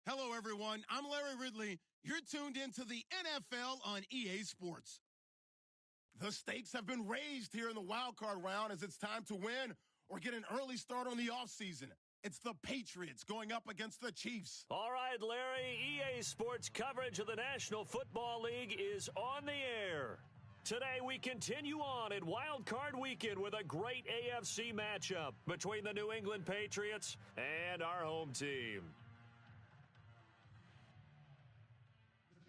Hello, everyone. I'm Larry Ridley. You're tuned into the NFL on EA Sports. The stakes have been raised here in the wild card round as it's time to win or get an early start on the offseason. It's the Patriots going up against the Chiefs. All right, Larry, EA Sports coverage of the National Football League is on the air. Today, we continue on in Wild Card Weekend with a great AFC matchup between the New England Patriots and our home team.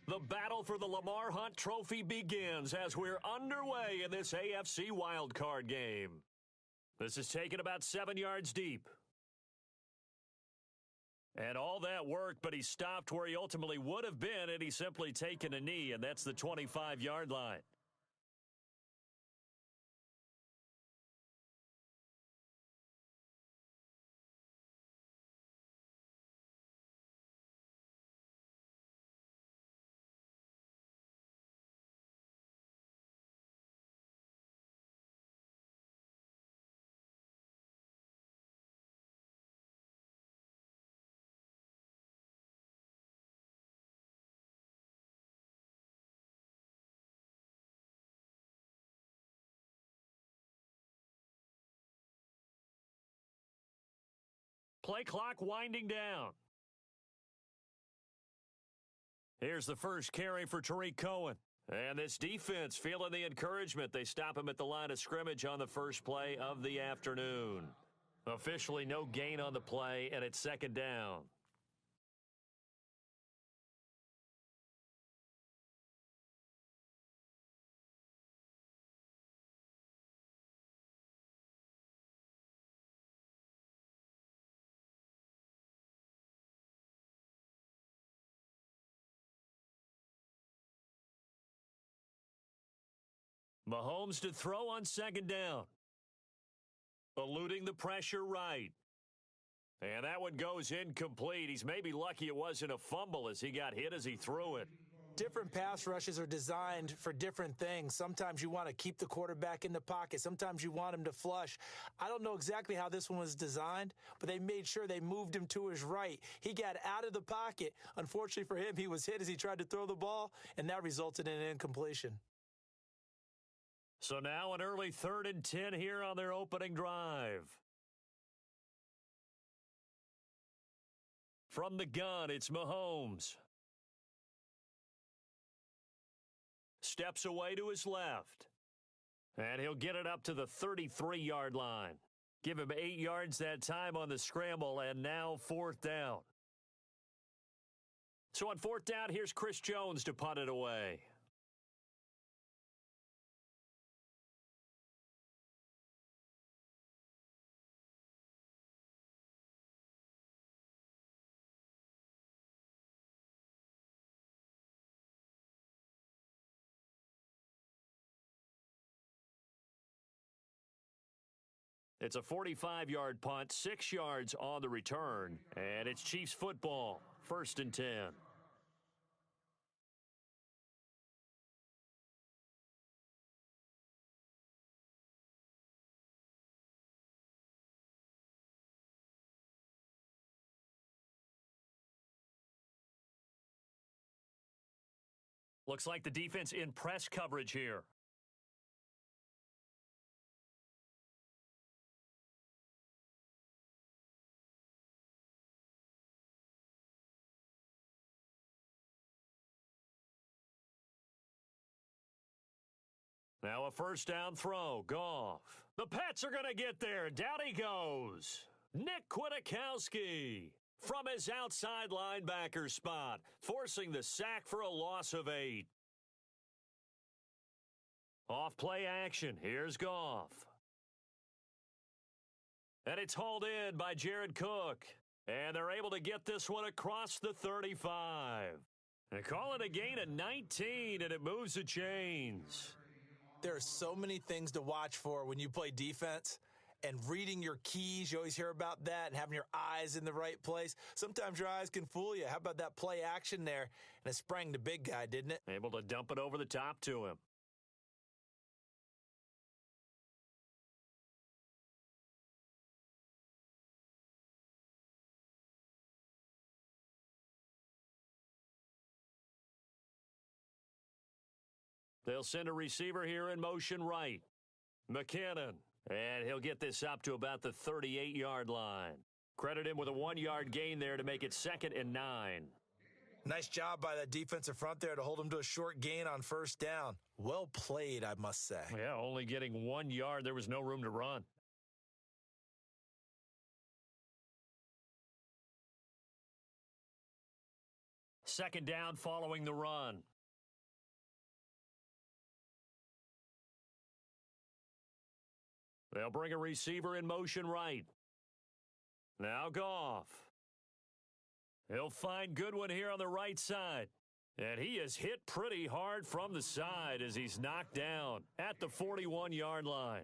The battle for the Lamar Hunt Trophy begins as we're underway in this AFC wildcard game. This is taken about 7 yards deep. And all that work, but he stopped where he ultimately would have been had he simply taken a knee, and that's the 25-yard line. Play clock winding down. Here's the first carry for Tariq Cohen. And this defense feeling the encouragement. They stop him at the line of scrimmage on the first play of the afternoon. Officially no gain on the play, and it's second down. Mahomes to throw on second down. Eluding the pressure right. And that one goes incomplete. He's maybe lucky it wasn't a fumble as he got hit as he threw it. Different pass rushes are designed for different things. Sometimes you want to keep the quarterback in the pocket. Sometimes you want him to flush. I don't know exactly how this one was designed, but they made sure they moved him to his right. He got out of the pocket. Unfortunately for him, he was hit as he tried to throw the ball, and that resulted in an incompletion. So now an early 3rd and 10 here on their opening drive. From the gun, it's Mahomes. Steps away to his left. And he'll get it up to the 33-yard line. Give him 8 yards that time on the scramble, and now 4th down. So on 4th down, here's Chris Jones to punt it away. It's a 45-yard punt, 6 yards on the return, and it's Chiefs football, 1st and 10. Looks like the defense in press coverage here. Now a 1st down throw. Goff. The Pats are going to get there. Down he goes. Nick Kwiatkowski from his outside linebacker spot, forcing the sack for a loss of 8. Off play action. Here's Goff. And it's hauled in by Jared Cook. And they're able to get this one across the 35. They call it a gain of 19, and it moves the chains. There are so many things to watch for when you play defense. And reading your keys, you always hear about that, and having your eyes in the right place. Sometimes your eyes can fool you. How about that play action there? And it sprang the big guy, didn't it? Able to dump it over the top to him. They'll send a receiver here in motion right. McKinnon. And he'll get this up to about the 38-yard line. Credit him with a 1-yard gain there to make it 2nd and 9. Nice job by that defensive front there to hold him to a short gain on first down. Well played, I must say. Yeah, only getting 1 yard. There was no room to run. Second down following the run. They'll bring a receiver in motion right. Now Goff. He'll find Goodwin here on the right side. And he is hit pretty hard from the side as he's knocked down at the 41-yard line.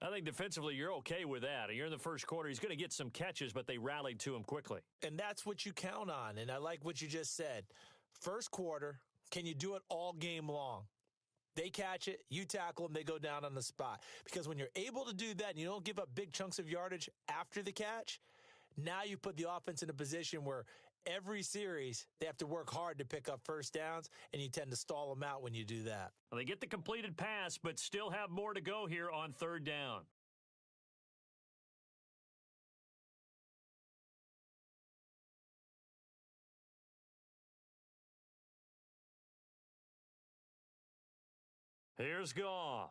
I think defensively you're okay with that. You're in the first quarter. He's going to get some catches, but they rallied to him quickly. And that's what you count on, and I like what you just said. First quarter, can you do it all game long? They catch it, you tackle them, they go down on the spot. Because when you're able to do that and you don't give up big chunks of yardage after the catch, now you put the offense in a position where every series they have to work hard to pick up first downs, and you tend to stall them out when you do that. Well, they get the completed pass, but still have more to go here on third down. Here's Goff.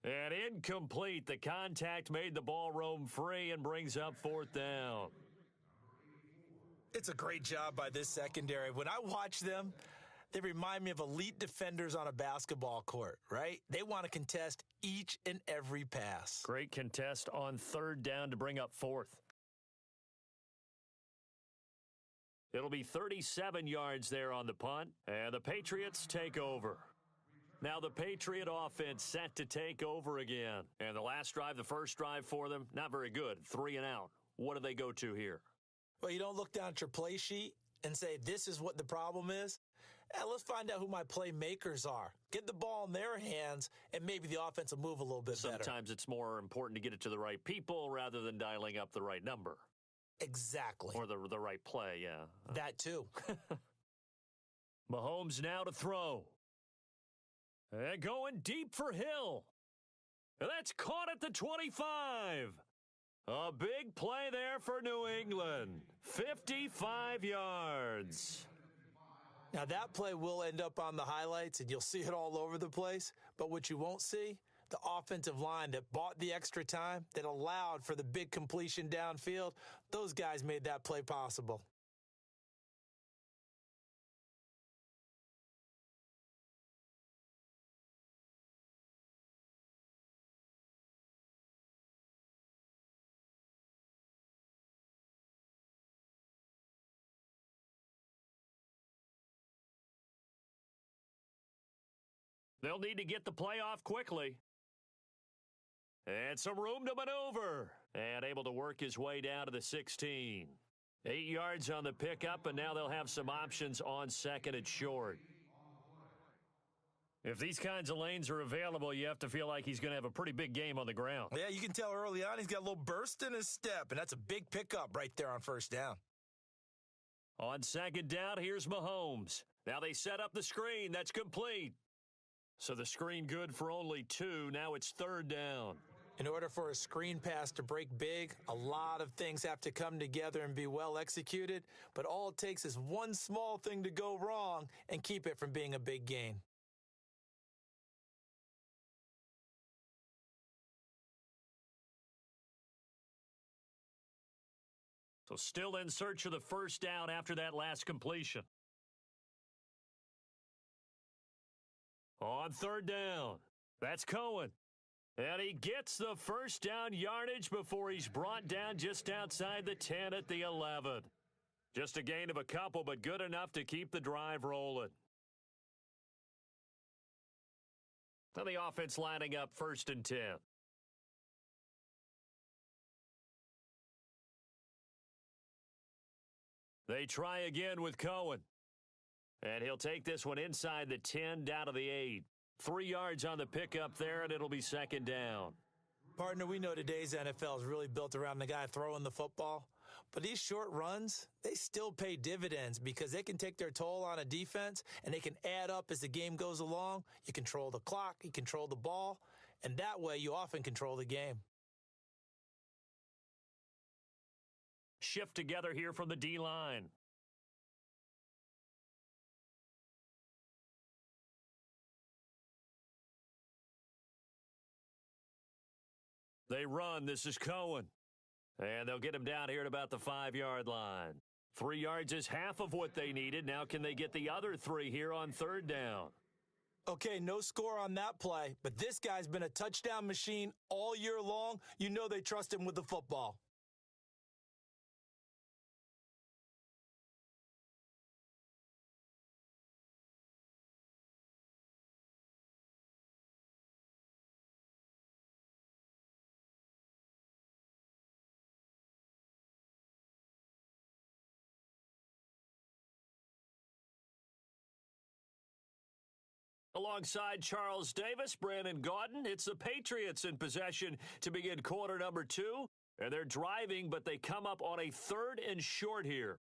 And incomplete. The contact made the ball roam free and brings up fourth down. It's a great job by this secondary. When I watch them, they remind me of elite defenders on a basketball court, right? They want to contest each and every pass. Great contest on third down to bring up fourth. It'll be 37 yards there on the punt, and the Patriots take over. Now the Patriot offense set to take over again. And the last drive, the first drive for them, not very good. 3 and out. What do they go to here? Well, you don't look down at your play sheet and say, this is what the problem is. Let's find out who my playmakers are. Get the ball in their hands, and maybe the offense will move a little bit better. Sometimes it's more important to get it to the right people rather than dialing up the right number. Exactly. Or the right play, yeah. That too. Mahomes now to throw. And going deep for Hill. And that's caught at the 25. A big play there for New England. 55 yards. Now that play will end up on the highlights, and you'll see it all over the place. But what you won't see, the offensive line that bought the extra time, that allowed for the big completion downfield, those guys made that play possible. They'll need to get the play off quickly. And some room to maneuver. And able to work his way down to the 16. 8 yards on the pickup, and now they'll have some options on second and short. If these kinds of lanes are available, you have to feel like he's going to have a pretty big game on the ground. Yeah, you can tell early on he's got a little burst in his step, and that's a big pickup right there on first down. On second down, here's Mahomes. Now they set up the screen. That's complete. So the screen good for only 2. Now it's third down. In order for a screen pass to break big, a lot of things have to come together and be well executed. But all it takes is one small thing to go wrong and keep it from being a big gain. So still in search of the first down after that last completion. On third down, that's Cohen. And he gets the first down yardage before he's brought down just outside the 10 at the 11. Just a gain of a couple, but good enough to keep the drive rolling. Now the offense lining up first and 10. They try again with Cohen. And he'll take this one inside the 10 down to the 8. 3 yards on the pickup there, and it'll be second down. Partner, we know today's NFL is really built around the guy throwing the football. But these short runs, they still pay dividends because they can take their toll on a defense and they can add up as the game goes along. You control the clock, you control the ball, and that way you often control the game. Shift together here from the D-line. They run. This is Cohen. And they'll get him down here at about the 5-yard line. 3 yards is half of what they needed. Now can they get the other 3 here on 3rd down? Okay, no score on that play, but this guy's been a touchdown machine all year long. You know they trust him with the football. Alongside Charles Davis, Brandon Gaudin, it's the Patriots in possession to begin quarter number 2. And they're driving, but they come up on a 3rd and short here.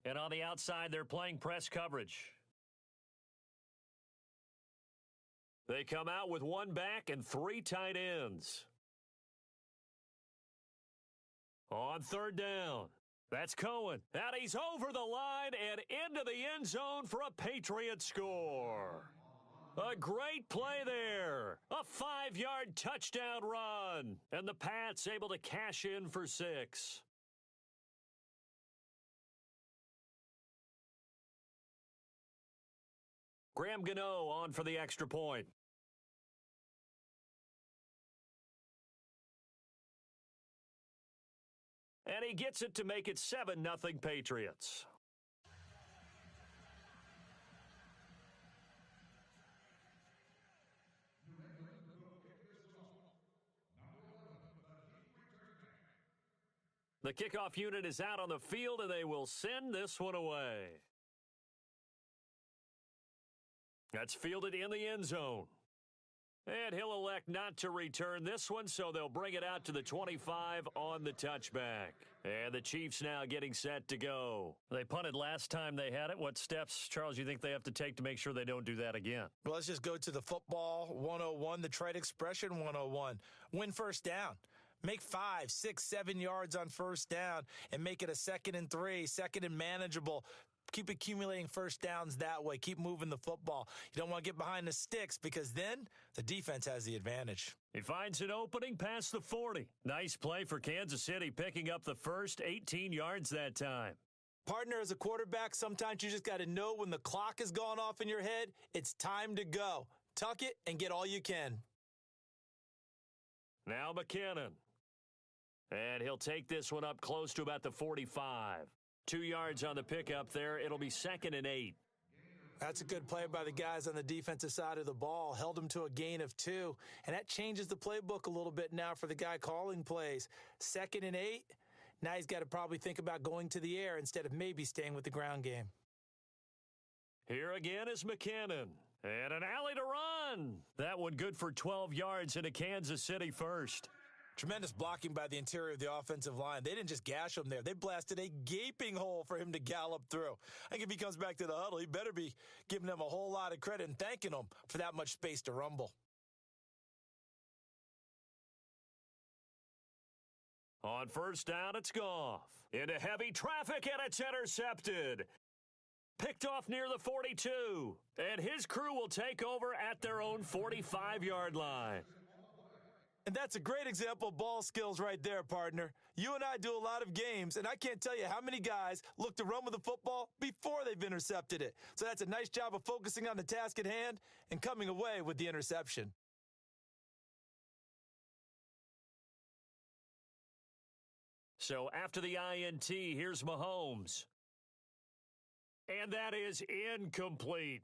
And on the outside, they're playing press coverage. They come out with 1 back and 3 tight ends. On 3rd down, that's Cohen. And he's over the line and into the end zone for a Patriot score. A great play there. A 5-yard touchdown run. And the Pats able to cash in for 6. Graham Gano on for the extra point. And he gets it to make it 7-0 Patriots. The kickoff unit is out on the field, and they will send this one away. That's fielded in the end zone. And he'll elect not to return this one, so they'll bring it out to the 25 on the touchback. And the Chiefs now getting set to go. They punted last time they had it. What steps, Charles, you think they have to take to make sure they don't do that again? Well, let's just go to the football 101, the trade expression 101. Win first down. Make 5, 6, 7 yards on first down and make it a 2nd and 3, 2nd and manageable. Keep accumulating first downs that way. Keep moving the football. You don't want to get behind the sticks because then the defense has the advantage. He finds an opening past the 40. Nice play for Kansas City, picking up the first 18 yards that time. Partner, as a quarterback, sometimes you just got to know when the clock has gone off in your head, it's time to go. Tuck it and get all you can. Now McKinnon. And he'll take this one up close to about the 45. 2 yards on the pickup there. It'll be 2nd and 8. That's a good play by the guys on the defensive side of the ball. Held him to a gain of 2. And that changes the playbook a little bit now for the guy calling plays. 2nd and 8. Now he's got to probably think about going to the air instead of maybe staying with the ground game. Here again is McKinnon. And an alley to run. That one good for 12 yards into Kansas City first. Tremendous blocking by the interior of the offensive line. They didn't just gash him there. They blasted a gaping hole for him to gallop through. I think if he comes back to the huddle, he better be giving them a whole lot of credit and thanking them for that much space to rumble. On first down, it's Goff. Into heavy traffic, and it's intercepted. Picked off near the 42. And his crew will take over at their own 45-yard line. And that's a great example of ball skills right there, partner. You and I do a lot of games, and I can't tell you how many guys look to run with the football before they've intercepted it. So that's a nice job of focusing on the task at hand and coming away with the interception. So after the INT, here's Mahomes. And that is incomplete.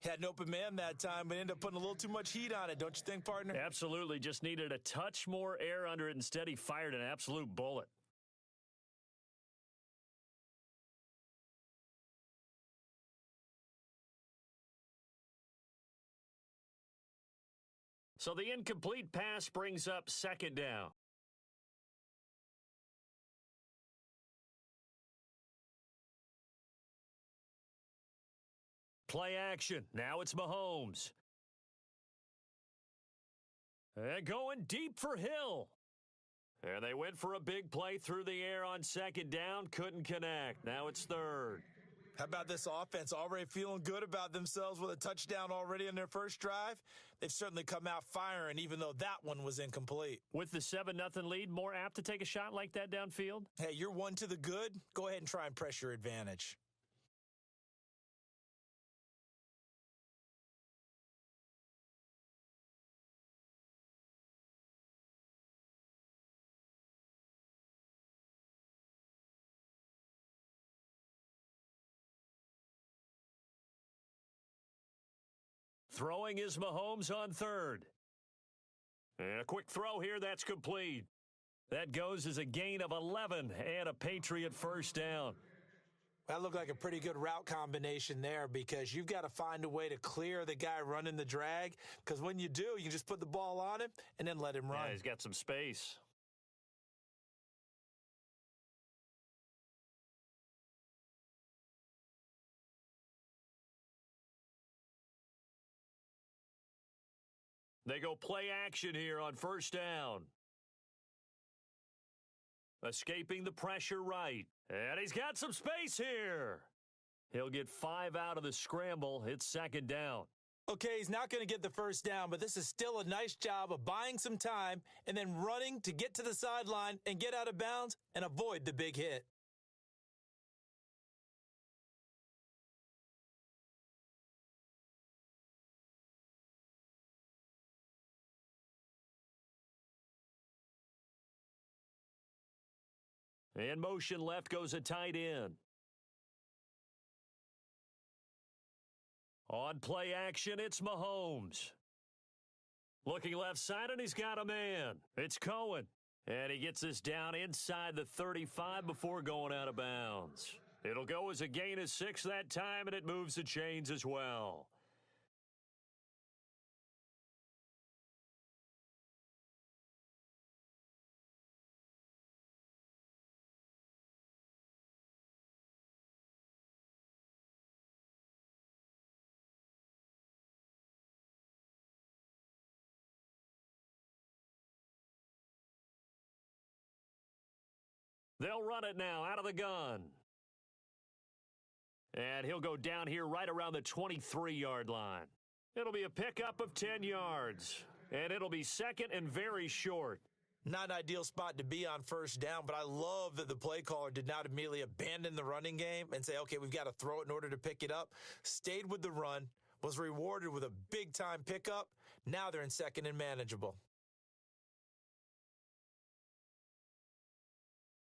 Had an open man that time, but ended up putting a little too much heat on it, don't you think, partner? Absolutely. Just needed a touch more air under it. Instead, he fired an absolute bullet. So the incomplete pass brings up second down. Play action. Now it's Mahomes. And going deep for Hill. And they went for a big play through the air on second down. Couldn't connect. Now it's third. How about this offense? Already feeling good about themselves with a touchdown already in their first drive. They've certainly come out firing, even though that one was incomplete. With the 7-0 lead, more apt to take a shot like that downfield? Hey, you're one to the good. Go ahead and try and press your advantage. Throwing is Mahomes on third. And a quick throw here, that's complete. That goes as a gain of 11 and a Patriot first down. That looked like a pretty good route combination there because you've got to find a way to clear the guy running the drag, because when you do, you can just put the ball on him and then let him run. Yeah, he's got some space. They go play action here on first down. Escaping the pressure right. And he's got some space here. He'll get 5 out of the scramble. It's second down. Okay, he's not going to get the first down, but this is still a nice job of buying some time and then running to get to the sideline and get out of bounds and avoid the big hit. In motion left goes a tight end. On play action, it's Mahomes. Looking left side, and he's got a man. It's Cohen. And he gets this down inside the 35 before going out of bounds. It'll go as a gain of 6 that time, and it moves the chains as well. They'll run it now out of the gun. And he'll go down here right around the 23-yard line. It'll be a pickup of 10 yards. And it'll be second and very short. Not an ideal spot to be on first down, but I love that the play caller did not immediately abandon the running game and say, okay, we've got to throw it in order to pick it up. Stayed with the run, was rewarded with a big-time pickup. Now they're in second and manageable.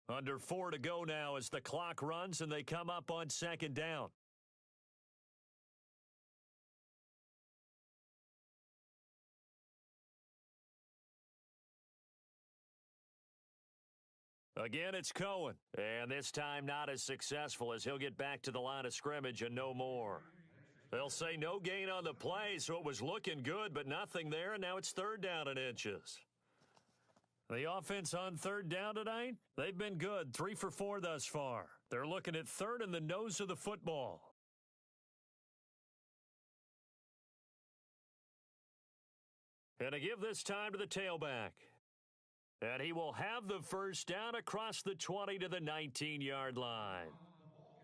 Under 4 to go now as the clock runs and they come up on second down. Again, it's Cohen. And this time not as successful as he'll get back to the line of scrimmage and no more. They'll say no gain on the play, so it was looking good, but nothing there, and now it's third down and inches. The offense on third down tonight, they've been good, 3 for 4 thus far. They're looking at third in the nose of the football. And to give this time to the tailback. And he will have the first down across the 20 to the 19-yard line.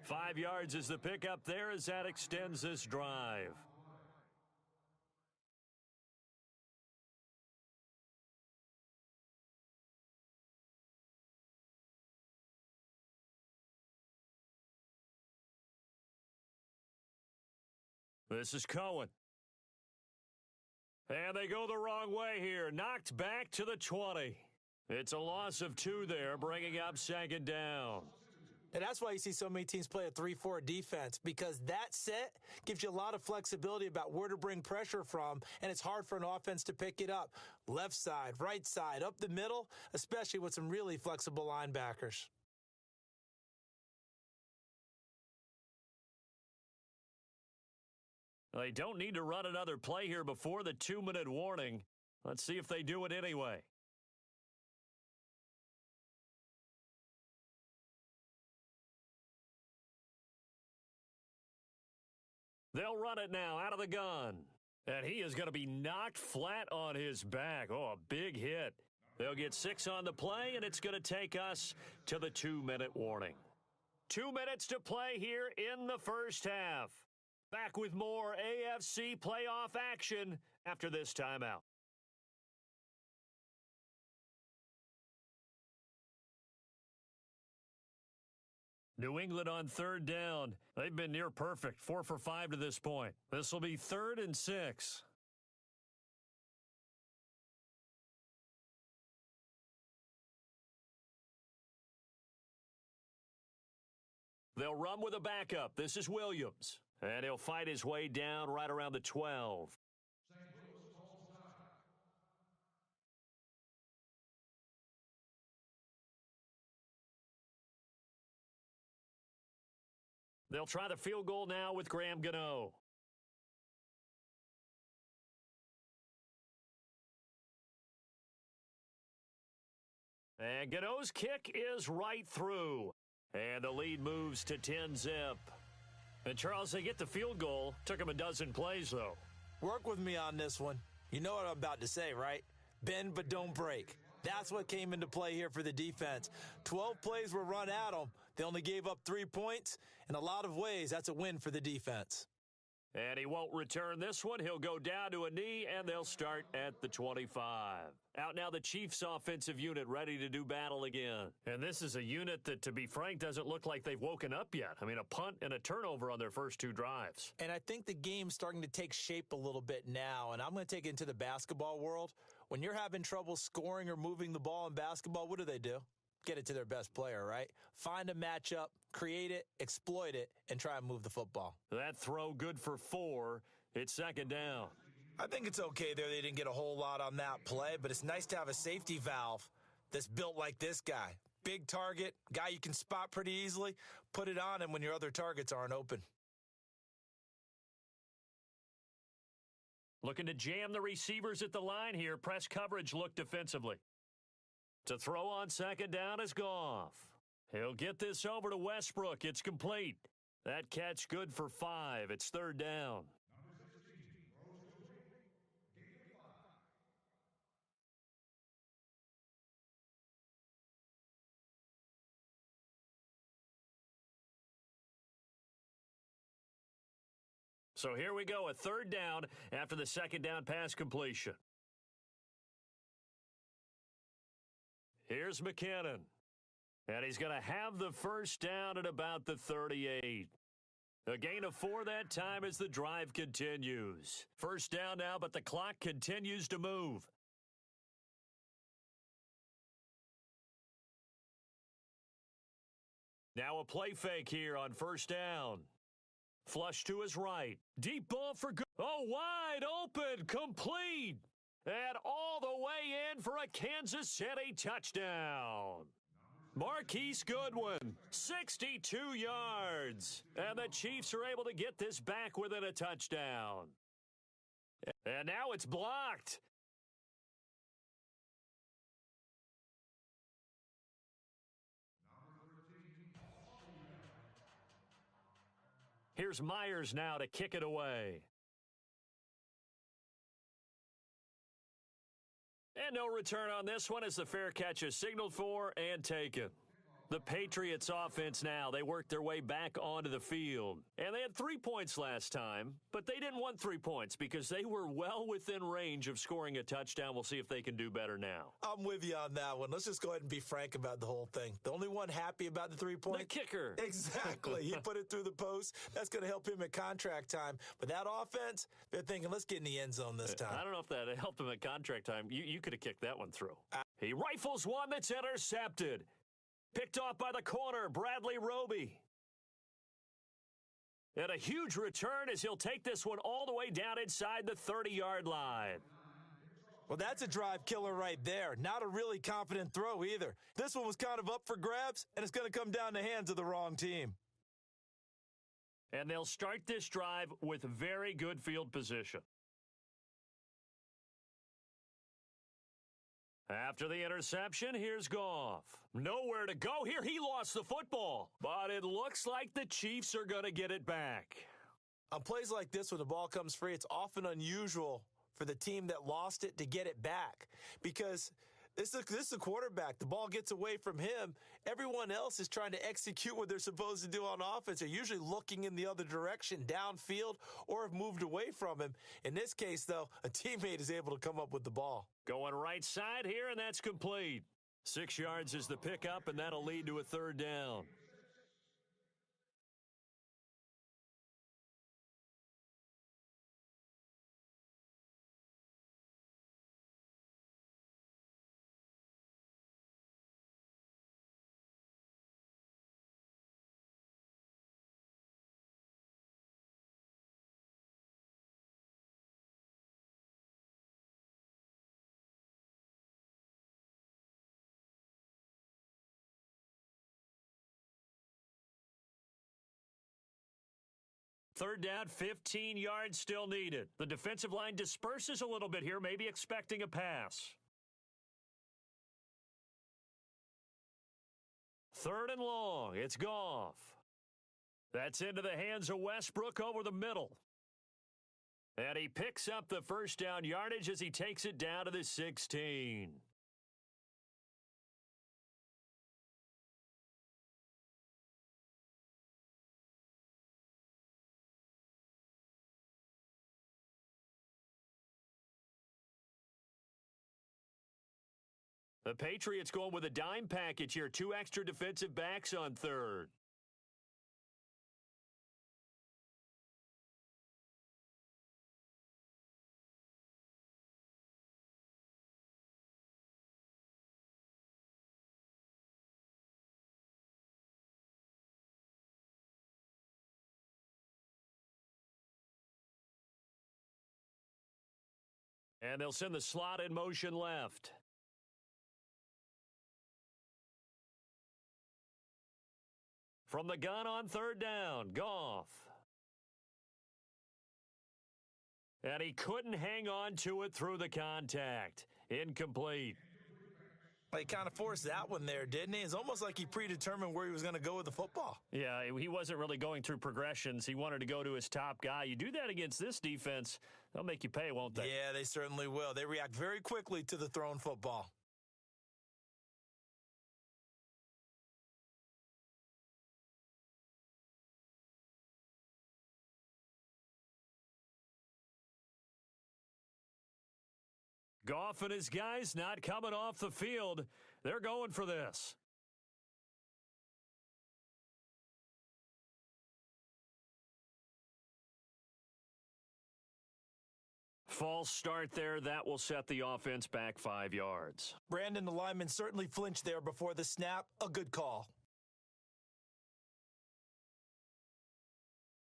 5 yards is the pickup there as that extends this drive. This is Cohen. And they go the wrong way here. Knocked back to the 20. It's a loss of 2 there, bringing up second down. And that's why you see so many teams play a 3-4 defense, because that set gives you a lot of flexibility about where to bring pressure from, and it's hard for an offense to pick it up. Left side, right side, up the middle, especially with some really flexible linebackers. They don't need to run another play here before the 2-minute warning. Let's see if they do it anyway. They'll run it now out of the gun. And he is going to be knocked flat on his back. Oh, a big hit. They'll get 6 on the play, and it's going to take us to the 2-minute warning. 2 minutes to play here in the first half. Back with more AFC playoff action after this timeout. New England on 3rd down. They've been near perfect, 4 for 5 to this point. This will be 3rd and 6. They'll run with a backup. This is Williams. And he'll fight his way down right around the 12. They'll try the field goal now with Graham Gano. And Gano's kick is right through. And the lead moves to 10-zip. And Charles, they get the field goal. Took them a dozen plays, though. Work with me on this one. You know what I'm about to say, right? Bend but don't break. That's what came into play here for the defense. 12 plays were run at them. They only gave up 3 points. In a lot of ways, that's a win for the defense. And he won't return this one. He'll go down to a knee, and they'll start at the 25. Out now the Chiefs' offensive unit ready to do battle again. And this is a unit that, to be frank, doesn't look like they've woken up yet. I mean, a punt and a turnover on their first 2 drives. And I think the game's starting to take shape a little bit now, and I'm going to take it into the basketball world. When you're having trouble scoring or moving the ball in basketball, what do? Get it to their best player, right? Find a matchup, create it, exploit it, and try and move the football. That throw good for 4. It's second down. I think it's okay there. They didn't get a whole lot on that play, but it's nice to have a safety valve that's built like this guy. Big target, guy you can spot pretty easily. Put it on him when your other targets aren't open. Looking to jam the receivers at the line here. Press coverage look defensively. To throw on second down is Goff. He'll get this over to Westbrook. It's complete. That catch good for 5. It's 3rd down. So here we go, a 3rd down after the second down pass completion. Here's McKinnon. And he's going to have the first down at about the 38. A gain of 4 that time as the drive continues. First down now, but the clock continues to move. Now a play fake here on first down. Flush to his right. Deep ball for good. Oh, wide open, complete. And all the way in for a Kansas City touchdown. Marquise Goodwin, 62 yards. And the Chiefs are able to get this back within a touchdown. And now it's blocked. Here's Myers now to kick it away. And no return on this one as the fair catch is signaled for and taken. The Patriots offense now, they worked their way back onto the field. And they had 3 points last time, but they didn't want 3 points because they were well within range of scoring a touchdown. We'll see if they can do better now. I'm with you on that one. Let's just go ahead and be frank about the whole thing. The only one happy about the 3 points? The kicker. Exactly. He put it through the post. That's going to help him at contract time. But that offense, they're thinking, let's get in the end zone this time. I don't know if that helped him at contract time. You could have kicked that one through. He rifles one that's intercepted. Picked off by the corner, Bradley Roby. And a huge return as he'll take this one all the way down inside the 30-yard line. Well, that's a drive killer right there. Not a really confident throw either. This one was kind of up for grabs, and it's going to come down the hands of the wrong team. And they'll start this drive with very good field position. After the interception, here's Goff. Nowhere to go here. He lost the football. But it looks like the Chiefs are going to get it back. On plays like this, when the ball comes free, it's often unusual for the team that lost it to get it back. Because this is a quarterback. The ball gets away from him. Everyone else is trying to execute what they're supposed to do on offense. They're usually looking in the other direction, downfield, or have moved away from him. In this case, though, a teammate is able to come up with the ball. Going right side here, and that's complete. 6 yards is the pickup, and that'll lead to a third down. Third down, 15 yards still needed. The defensive line disperses a little bit here, maybe expecting a pass. Third and long, it's Goff. That's into the hands of Westbrook over the middle. And he picks up the first down yardage as he takes it down to the 16. The Patriots going with a dime package here. 2 extra defensive backs on third. And they'll send the slot in motion left. From the gun on third down, Goff. And he couldn't hang on to it through the contact. Incomplete. He kind of forced that one there, didn't he? It's almost like he predetermined where he was going to go with the football. Yeah, he wasn't really going through progressions. He wanted to go to his top guy. You do that against this defense, they'll make you pay, won't they? Yeah, they certainly will. They react very quickly to the thrown football. Goff and his guys not coming off the field. They're going for this. False start there. That will set the offense back 5 yards. Brandon, the lineman certainly flinched there before the snap. A good call.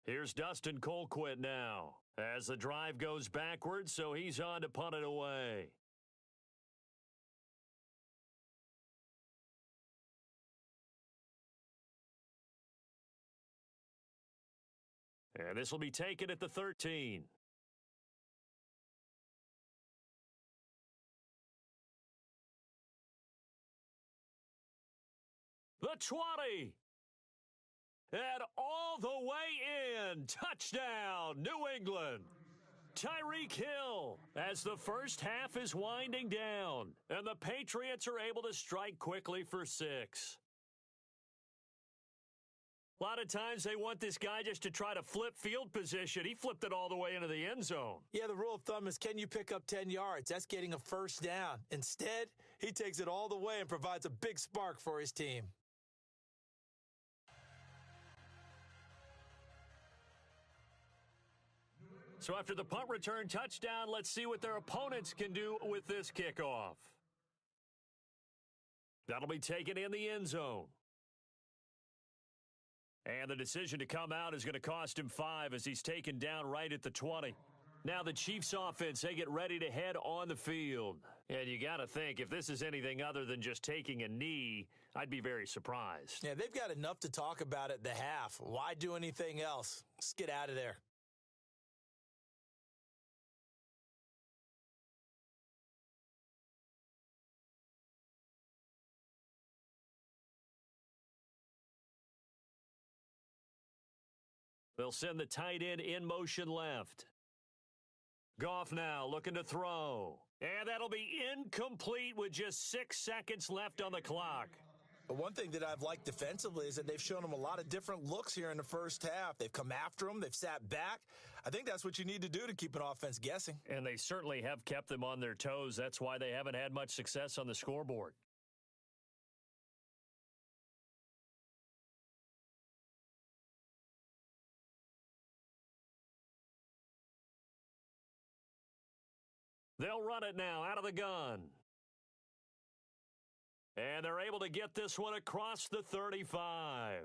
Here's Dustin Colquitt now. As the drive goes backwards, so he's on to punt it away. And this will be taken at the 13. The 20. And all the way in. Touchdown, New England. Tyreek Hill as the first half is winding down. And the Patriots are able to strike quickly for 6. A lot of times they want this guy just to try to flip field position. He flipped it all the way into the end zone. Yeah, the rule of thumb is, can you pick up 10 yards? That's getting a first down. Instead, he takes it all the way and provides a big spark for his team. So after the punt return touchdown, let's see what their opponents can do with this kickoff. That'll be taken in the end zone. And the decision to come out is going to cost him 5 as he's taken down right at the 20. Now the Chiefs offense, they get ready to head on the field. And you got to think, if this is anything other than just taking a knee, I'd be very surprised. Yeah, they've got enough to talk about at the half. Why do anything else? Let's get out of there. They'll send the tight end in motion left. Goff now looking to throw. And that'll be incomplete with just 6 seconds left on the clock. One thing that I've liked defensively is that they've shown them a lot of different looks here in the first half. They've come after them. They've sat back. I think that's what you need to do to keep an offense guessing. And they certainly have kept them on their toes. That's why they haven't had much success on the scoreboard. They'll run it now out of the gun. And they're able to get this one across the 35.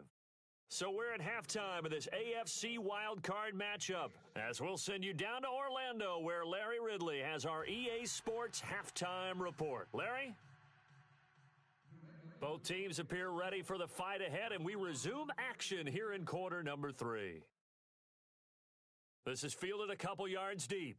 So we're at halftime of this AFC wildcard matchup, as we'll send you down to Orlando, where Larry Ridley has our EA Sports halftime report. Larry? Both teams appear ready for the fight ahead, and we resume action here in quarter number 3. This is fielded a couple yards deep.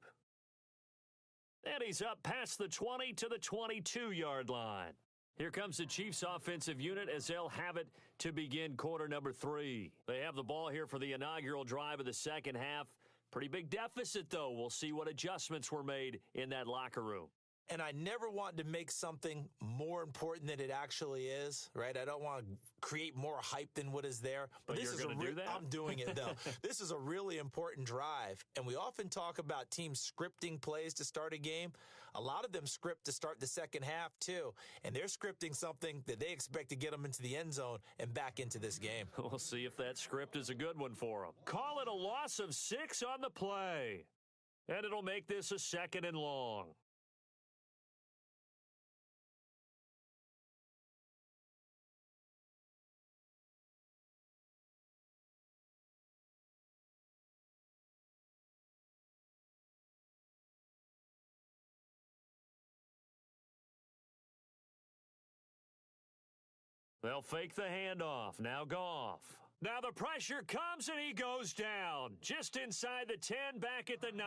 And he's up past the 20 to the 22-yard line. Here comes the Chiefs offensive unit as they'll have it to begin quarter number 3. They have the ball here for the inaugural drive of the second half. Pretty big deficit, though. We'll see what adjustments were made in that locker room. And I never want to make something more important than it actually is, right? I don't want to create more hype than what is there. But this you're going to do that? I'm doing it, though. This is a really important drive. And we often talk about teams scripting plays to start a game. A lot of them script to start the second half, too. And they're scripting something that they expect to get them into the end zone and back into this game. We'll see if that script is a good one for them. Call it a loss of 6 on the play. And it'll make this a 2nd and long. They'll fake the handoff. Now Goff. Now the pressure comes and he goes down. Just inside the 10, back at the 9.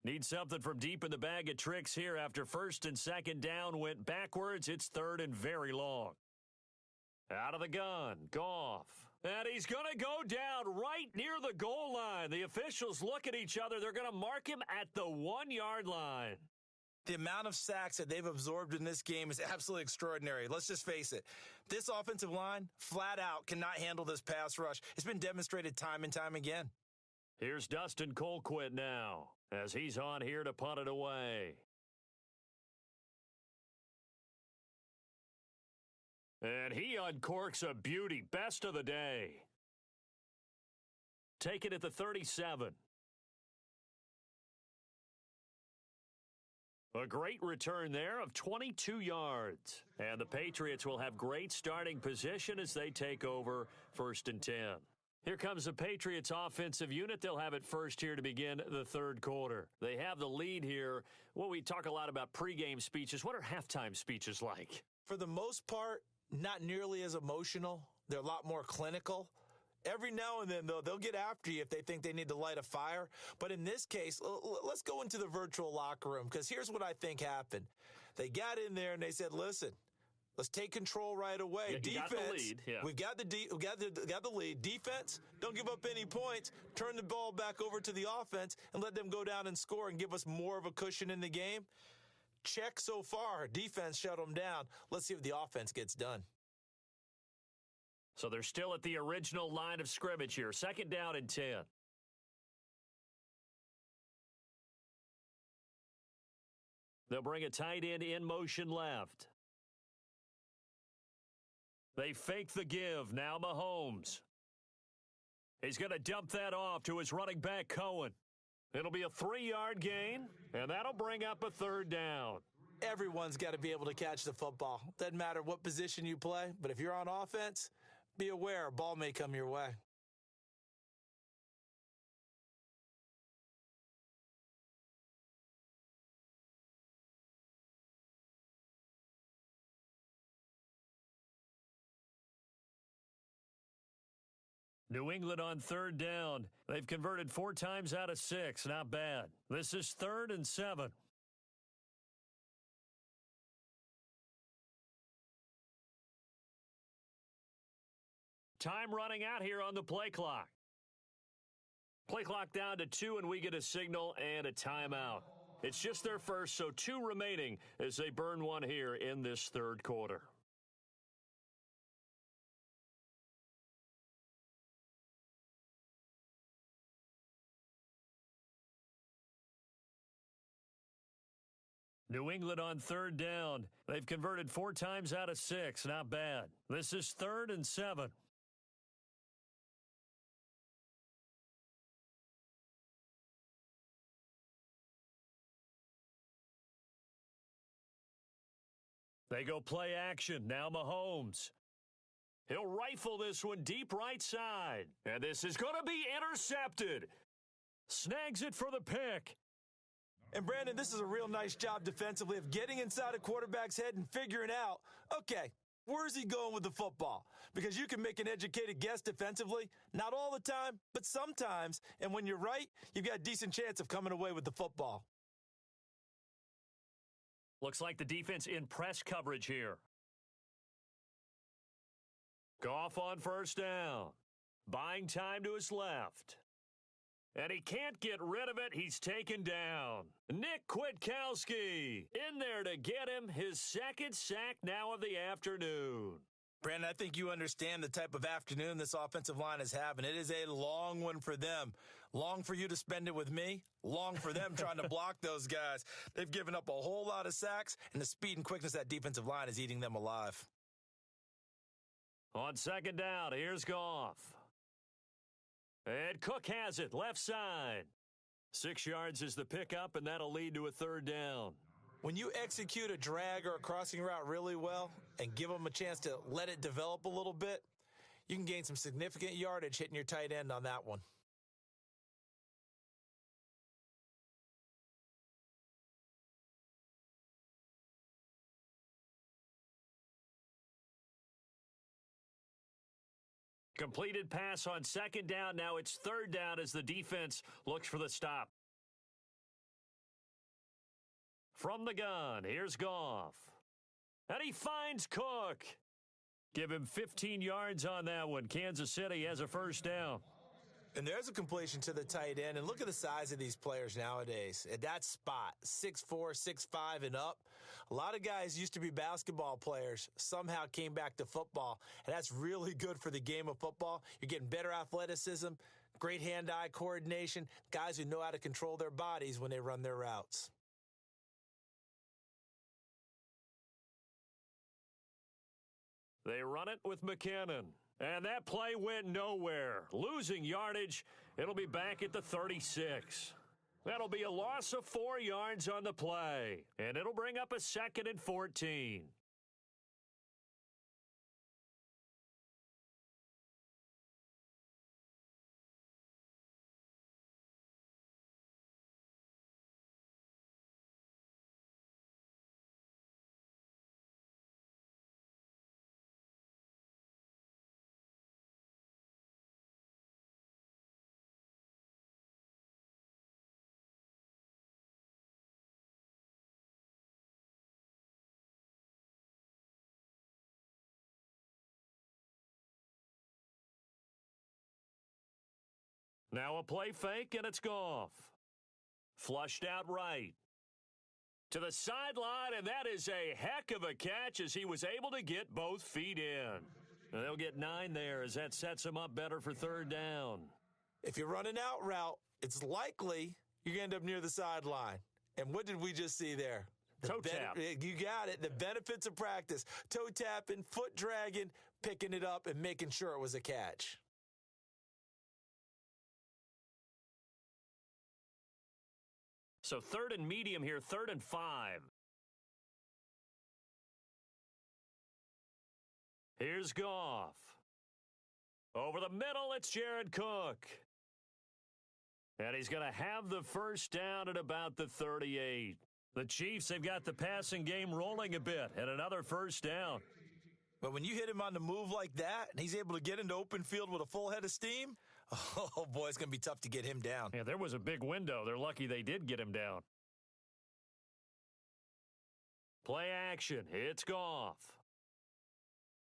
Need something from deep in the bag of tricks here after 1st and 2nd down went backwards. It's 3rd and very long. Out of the gun, Goff. And he's going to go down right near the goal line. The officials look at each other. They're going to mark him at the 1-yard line. The amount of sacks that they've absorbed in this game is absolutely extraordinary. Let's just face it. This offensive line, flat out, cannot handle this pass rush. It's been demonstrated time and time again. Here's Dustin Colquitt now, as he's on here to punt it away. And he uncorks a beauty. Best of the day. Take it at the 37. A great return there of 22 yards. And the Patriots will have great starting position as they take over 1st and 10. Here comes the Patriots offensive unit. They'll have it first here to begin the 3rd quarter. They have the lead here. Well, we talk a lot about pregame speeches. What are halftime speeches like? For the most part, not nearly as emotional. They're a lot more clinical. Every now and then, though, they'll get after you if they think they need to light a fire. But in this case, let's go into the virtual locker room, because here's what I think happened. They got in there and they said, listen, let's take control right away. Yeah, defense, got the lead. Yeah. We've got the lead. Defense, don't give up any points. Turn the ball back over to the offense and let them go down and score and give us more of a cushion in the game. Check so far. Defense shut them down. Let's see if the offense gets done. So they're still at the original line of scrimmage here. 2nd down and 10. They'll bring a tight end in motion left. They fake the give. Now Mahomes. He's going to dump that off to his running back, Cohen. It'll be a 3-yard gain, and that'll bring up a third down. Everyone's got to be able to catch the football. Doesn't matter what position you play, but if you're on offense, be aware a ball may come your way. New England on third down. They've converted 4 times out of 6. Not bad. This is 3rd and 7. Time running out here on the play clock. Play clock down to 2, and we get a signal and a timeout. It's just their first, so 2 remaining as they burn one here in this third quarter. New England on third down. They've converted 4 times out of 6. Not bad. This is 3rd and 7. They go play action. Now Mahomes. He'll rifle this one deep right side. And this is going to be intercepted. Snags it for the pick. And Brandon, this is a real nice job defensively of getting inside a quarterback's head and figuring out, okay, where's he going with the football? Because you can make an educated guess defensively, not all the time, but sometimes. And when you're right, you've got a decent chance of coming away with the football. Looks like the defense in press coverage here. Goff on first down. Buying time to his left. And he can't get rid of it. He's taken down. Nick Kwiatkowski in there to get him his 2nd sack now of the afternoon. Brandon, I think you understand the type of afternoon this offensive line is having. It is a long one for them. Long for you to spend it with me. Long for them trying to block those guys. They've given up a whole lot of sacks, and the speed and quickness of that defensive line is eating them alive. On 2nd down, here's Goff. And Cook has it, left side. 6 yards is the pickup, and that'll lead to a 3rd down. When you execute a drag or a crossing route really well and give them a chance to let it develop a little bit, you can gain some significant yardage hitting your tight end on that one. Completed pass on 2nd down. Now it's 3rd down as the defense looks for the stop. From the gun, here's Goff. And he finds Cook. Give him 15 yards on that one. Kansas City has a 1st down. And there's a completion to the tight end. And look at the size of these players nowadays. At that spot, 6'4", 6'5", and up. A lot of guys used to be basketball players, somehow came back to football. And that's really good for the game of football. You're getting better athleticism, great hand-eye coordination, guys who know how to control their bodies when they run their routes. They run it with McKinnon. And that play went nowhere. Losing yardage. It'll be back at the 36. That'll be a loss of 4 yards on the play. And it'll bring up a 2nd and 14. Now a play fake, and it's Goff. Flushed out right. To the sideline, and that is a heck of a catch as he was able to get both feet in. And they'll get 9 there as that sets him up better for 3rd down. If you're running out route, it's likely you're going to end up near the sideline. And what did we just see there? Toe tap. You got it. The benefits of practice. Toe tapping, foot dragging, picking it up and making sure it was a catch. So 3rd and medium here, 3rd and 5. Here's Goff. Over the middle, it's Jared Cook. And he's going to have the first down at about the 38. The Chiefs, they've got the passing game rolling a bit, and another first down. But when you hit him on the move like that, and he's able to get into open field with a full head of steam, oh, boy, it's going to be tough to get him down. Yeah, there was a big window. They're lucky they did get him down. Play action. It's Goff.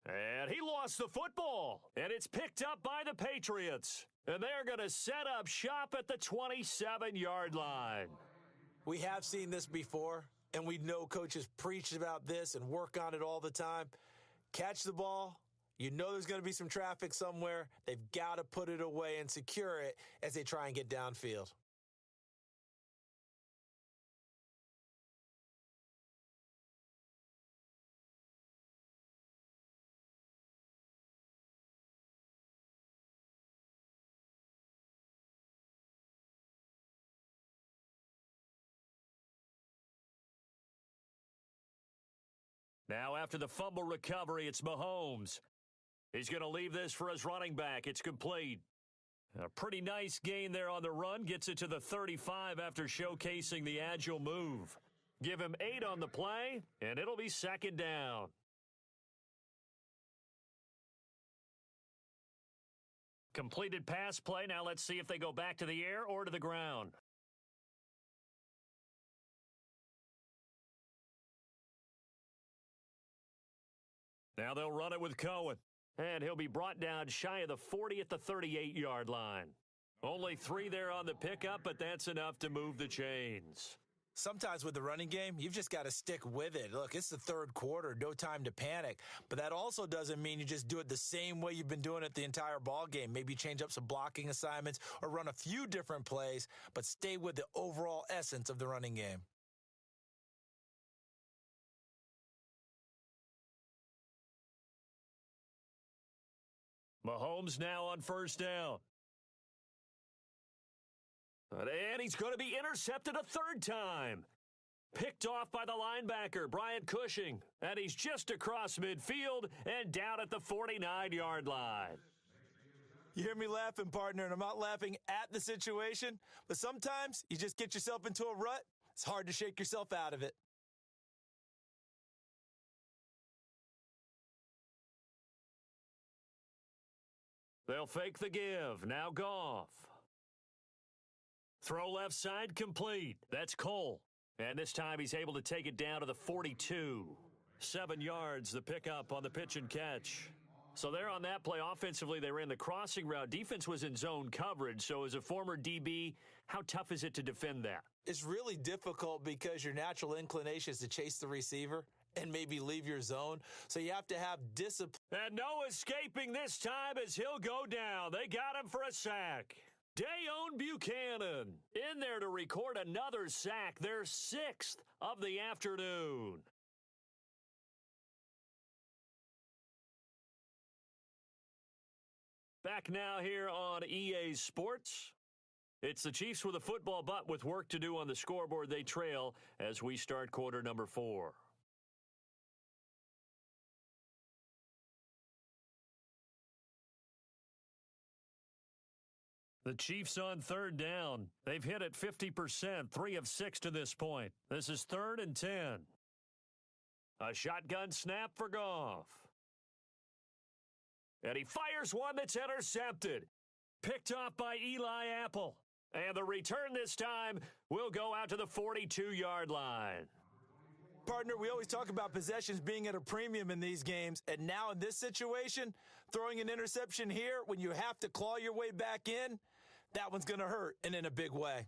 And he lost the football. And it's picked up by the Patriots. And they're going to set up shop at the 27-yard line. We have seen this before, and we know coaches preach about this and work on it all the time. Catch the ball. You know there's going to be some traffic somewhere. They've got to put it away and secure it as they try and get downfield. Now after the fumble recovery, it's Mahomes. He's going to leave this for his running back. It's complete. A pretty nice gain there on the run. Gets it to the 35 after showcasing the agile move. Give him 8 on the play, and it'll be 2nd down. Completed pass play. Now let's see if they go back to the air or to the ground. Now they'll run it with Cohen. And he'll be brought down shy of the 40 at the 38-yard line. Only 3 there on the pickup, but that's enough to move the chains. Sometimes with the running game, you've just got to stick with it. Look, it's the 3rd quarter, no time to panic. But that also doesn't mean you just do it the same way you've been doing it the entire ball game. Maybe change up some blocking assignments or run a few different plays, but stay with the overall essence of the running game. Mahomes now on 1st down. And he's going to be intercepted a 3rd time. Picked off by the linebacker, Brian Cushing. And he's just across midfield and down at the 49-yard line. You hear me laughing, partner, and I'm not laughing at the situation, but sometimes you just get yourself into a rut. It's hard to shake yourself out of it. They'll fake the give. Now Goff. Throw left side complete. That's Cole. And this time he's able to take it down to the 42. 7 yards, the pickup on the pitch and catch. So there on that play, offensively, they ran the crossing route. Defense was in zone coverage. So as a former DB, how tough is it to defend that? It's really difficult because your natural inclination is to chase the receiver and maybe leave your zone. So you have to have discipline. And no escaping this time as he'll go down. They got him for a sack. Dayon Buchanan in there to record another sack, their 6th of the afternoon. Back now here on EA Sports. It's the Chiefs with a football, but with work to do on the scoreboard. They trail as we start quarter number 4. The Chiefs on 3rd down. They've hit it 50%, 3 of 6 to this point. This is 3rd and 10. A shotgun snap for Goff. And he fires one that's intercepted. Picked off by Eli Apple. And the return this time will go out to the 42-yard line. Partner, we always talk about possessions being at a premium in these games. And now in this situation, throwing an interception here when you have to claw your way back in, that one's going to hurt, and in a big way.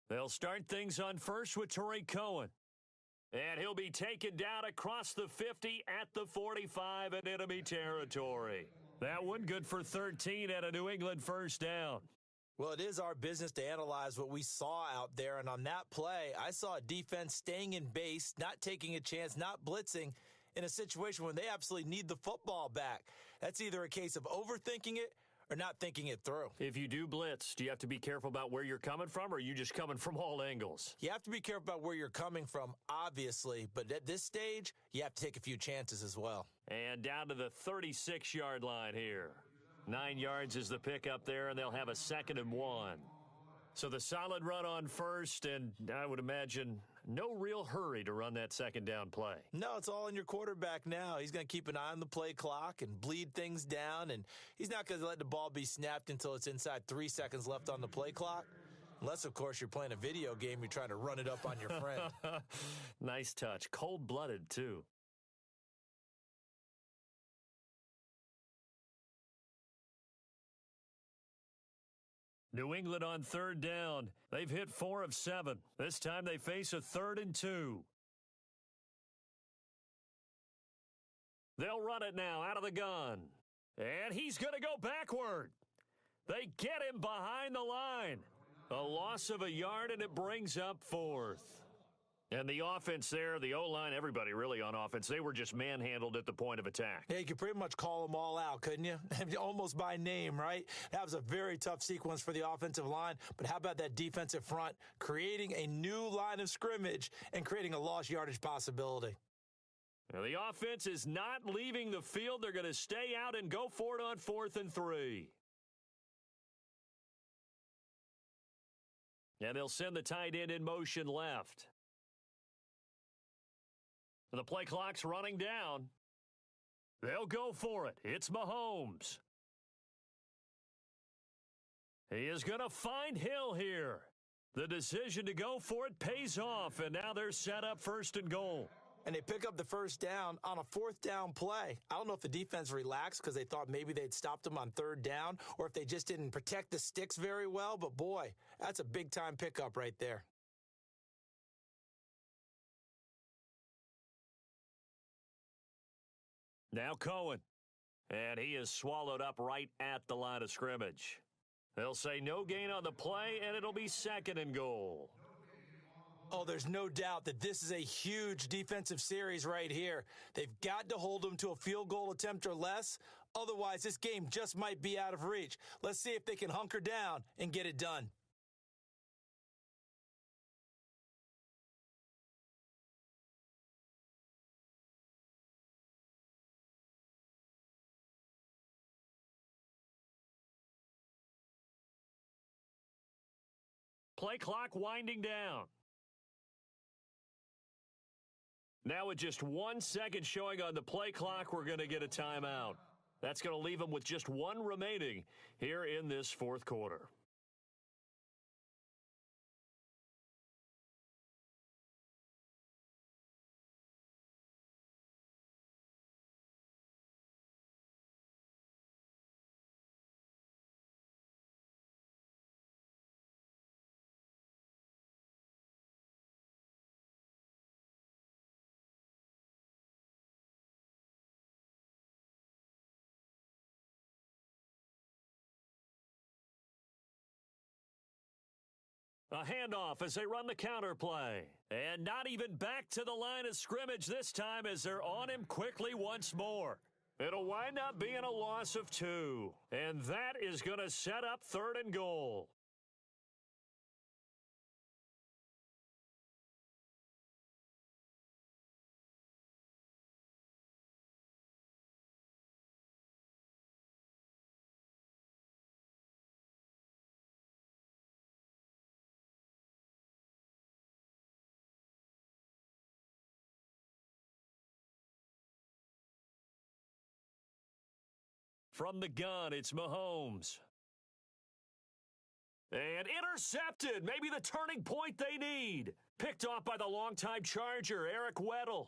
They'll start things on first with Tariq Cohen. And he'll be taken down across the 50 at the 45 in enemy territory. That one good for 13 at a New England first down. Well, it is our business to analyze what we saw out there. And on that play, I saw a defense staying in base, not taking a chance, not blitzing in a situation when they absolutely need the football back. That's either a case of overthinking it or not thinking it through. If you do blitz, do you have to be careful about where you're coming from, or are you just coming from all angles? You have to be careful about where you're coming from, obviously, but at this stage, you have to take a few chances as well. And down to the 36-yard line here. 9 yards is the pickup there, and they'll have a 2nd and 1. So the solid run on first, and I would imagine no real hurry to run that 2nd down play. No, it's all in your quarterback now. He's going to keep an eye on the play clock and bleed things down, and he's not going to let the ball be snapped until it's inside 3 seconds left on the play clock. Unless, of course, you're playing a video game, you're trying to run it up on your friend. Nice touch. Cold-blooded, too. New England on 3rd down. They've hit 4 of 7. This time they face a 3rd and 2. They'll run it now out of the gun. And he's going to go backward. They get him behind the line. A loss of a yard, and it brings up 4th. And the offense there, the O-line, everybody really on offense, they were just manhandled at the point of attack. Yeah, you could pretty much call them all out, couldn't you? Almost by name, right? That was a very tough sequence for the offensive line. But how about that defensive front creating a new line of scrimmage and creating a lost yardage possibility? Now, the offense is not leaving the field. They're going to stay out and go for it on 4th and 3. And they'll send the tight end in motion left. The play clock's running down. They'll go for it. It's Mahomes. He is going to find Hill here. The decision to go for it pays off, and now they're set up 1st and goal. And they pick up the 1st down on a 4th down play. I don't know if the defense relaxed because they thought maybe they'd stopped them on 3rd down or if they just didn't protect the sticks very well. But, boy, that's a big-time pickup right there. Now Cohen. And he is swallowed up right at the line of scrimmage. They'll say no gain on the play, and it'll be 2nd and goal. Oh, there's no doubt that this is a huge defensive series right here. They've got to hold them to a field goal attempt or less. Otherwise, this game just might be out of reach. Let's see if they can hunker down and get it done. Play clock winding down. Now with just 1 second showing on the play clock, we're going to get a timeout. That's going to leave them with just 1 remaining here in this 4th quarter. A handoff as they run the counter play. And not even back to the line of scrimmage this time as they're on him quickly once more. It'll wind up being a loss of 2. And that is going to set up 3rd and goal. From the gun, it's Mahomes. And intercepted. Maybe the turning point they need. Picked off by the longtime Charger, Eric Weddle.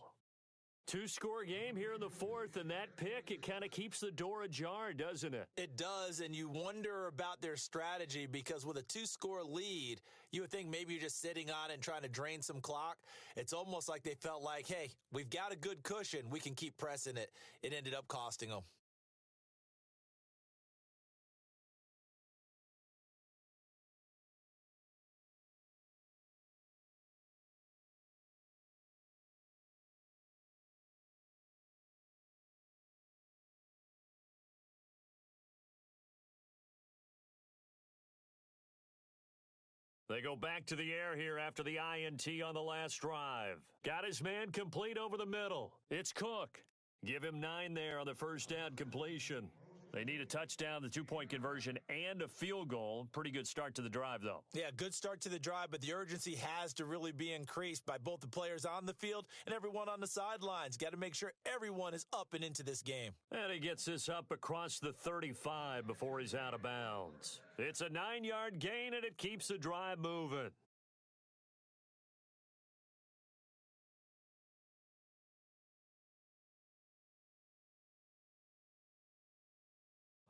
Two-score game here in the fourth, and that pick, it kind of keeps the door ajar, doesn't it? It does, and you wonder about their strategy because with a two-score lead, you would think maybe you're just sitting on it and trying to drain some clock. It's almost like they felt like, hey, we've got a good cushion. We can keep pressing it. It ended up costing them. They go back to the air here after the INT on the last drive. Got his man complete over the middle. It's Cook. Give him 9 there on the first down completion. They need a touchdown, the two-point conversion, and a field goal. Pretty good start to the drive, though. Yeah, good start to the drive, but the urgency has to really be increased by both the players on the field and everyone on the sidelines. Got to make sure everyone is up and into this game. And he gets this up across the 35 before he's out of bounds. It's a 9-yard gain, and it keeps the drive moving.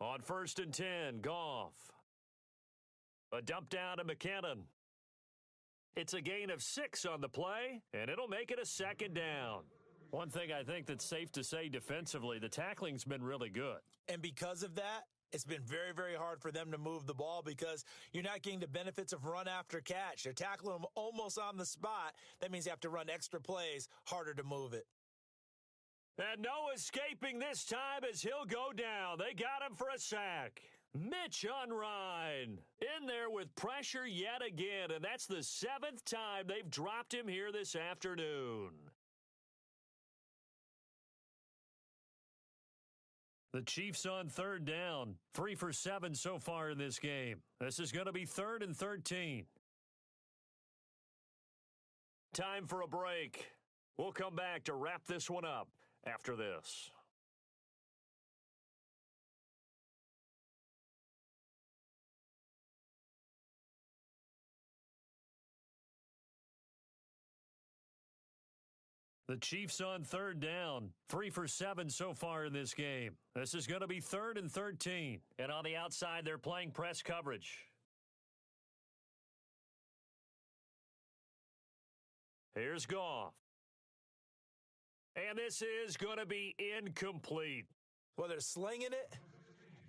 On 1st and 10, Goff. A dump down to McKinnon. It's a gain of 6 on the play, and it'll make it a second down. One thing I think that's safe to say defensively, the tackling's been really good. And because of that, it's been very, very hard for them to move the ball because you're not getting the benefits of run after catch. They're tackling them almost on the spot. That means you have to run extra plays, harder to move it. And no escaping this time as he'll go down. They got him for a sack. Mitch Unrein in there with pressure yet again, and that's the 7th time they've dropped him here this afternoon. The Chiefs on 3rd down, 3 for 7 so far in this game. This is going to be 3rd and 13. Time for a break. We'll come back to wrap this one up after this. The Chiefs on 3rd down, 3 for 7 so far in this game. This is going to be 3rd and 13. And on the outside, they're playing press coverage. Here's Goff. And this is going to be incomplete. Well, they're slinging it,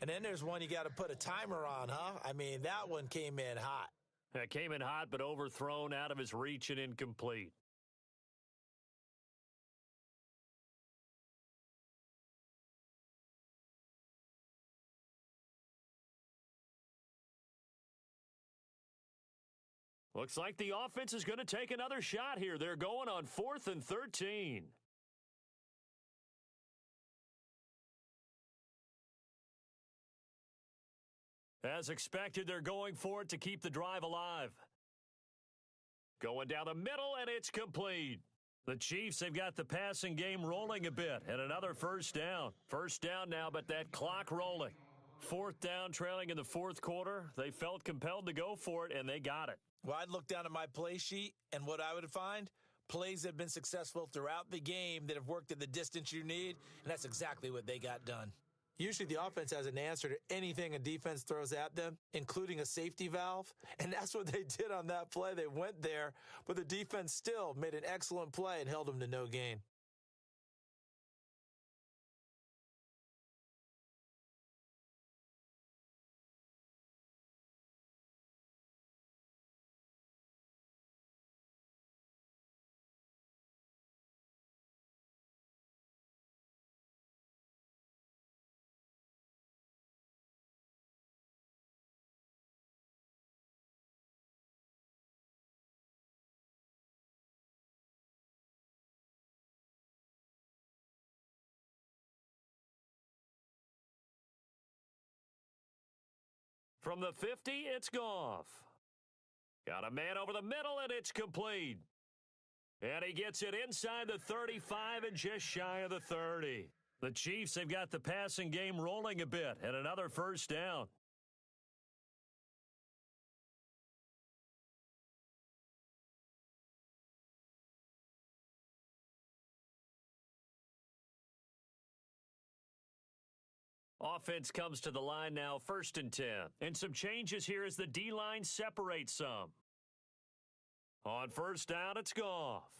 and then there's one you got to put a timer on, huh? I mean, that one came in hot. It came in hot, but overthrown, out of his reach, and incomplete. Looks like the offense is going to take another shot here. They're going on 4th and 13. As expected, they're going for it to keep the drive alive. Going down the middle, and it's complete. The Chiefs, they've got the passing game rolling a bit, and another first down. First down now, but that clock rolling. 4th down, trailing in the 4th quarter. They felt compelled to go for it, and they got it. Well, I'd look down at my play sheet, and what I would find, plays that have been successful throughout the game that have worked at the distance you need, and that's exactly what they got done. Usually the offense has an answer to anything a defense throws at them, including a safety valve, and that's what they did on that play. They went there, but the defense still made an excellent play and held them to no gain. From the 50, it's Goff. Got a man over the middle, and it's complete. And he gets it inside the 35 and just shy of the 30. The Chiefs, they've got the passing game rolling a bit, and another first down. Offense comes to the line now, 1st and 10. And some changes here as the D-line separates some. On 1st down, it's Goff.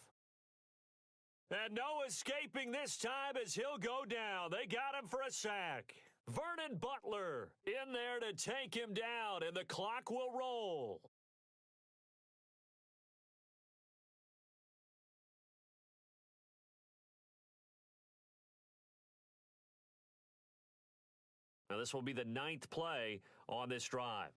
And no escaping this time as he'll go down. They got him for a sack. Vernon Butler in there to take him down, and the clock will roll. Now, this will be the 9th play on this drive.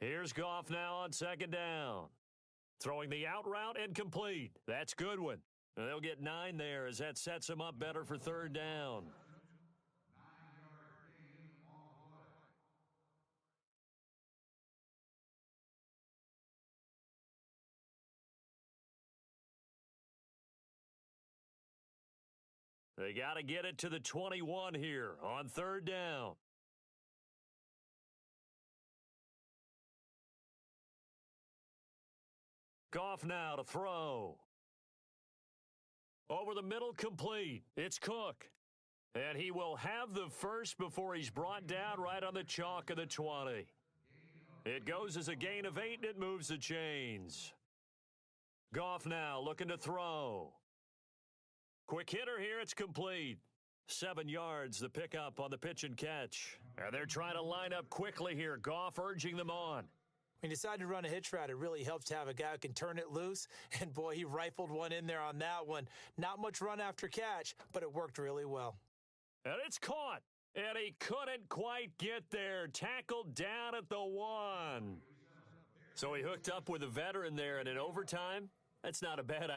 Here's Goff now on 2nd down. Throwing the out route and complete. That's Goodwin. And they'll get 9 there as that sets him up better for 3rd down. They got to get it to the 21 here on 3rd down. Goff now to throw. Over the middle, complete. It's Cook. And he will have the first before he's brought down right on the chalk of the 20. It goes as a gain of 8, and it moves the chains. Goff now looking to throw. Quick hitter here, it's complete. 7 yards, the pickup on the pitch and catch. And they're trying to line up quickly here. Goff urging them on. When you decide to run a hitch route, it really helps to have a guy who can turn it loose. And, boy, he rifled one in there on that one. Not much run after catch, but it worked really well. And it's caught. And he couldn't quite get there. Tackled down at the 1. So he hooked up with a veteran there, and in overtime, that's not a bad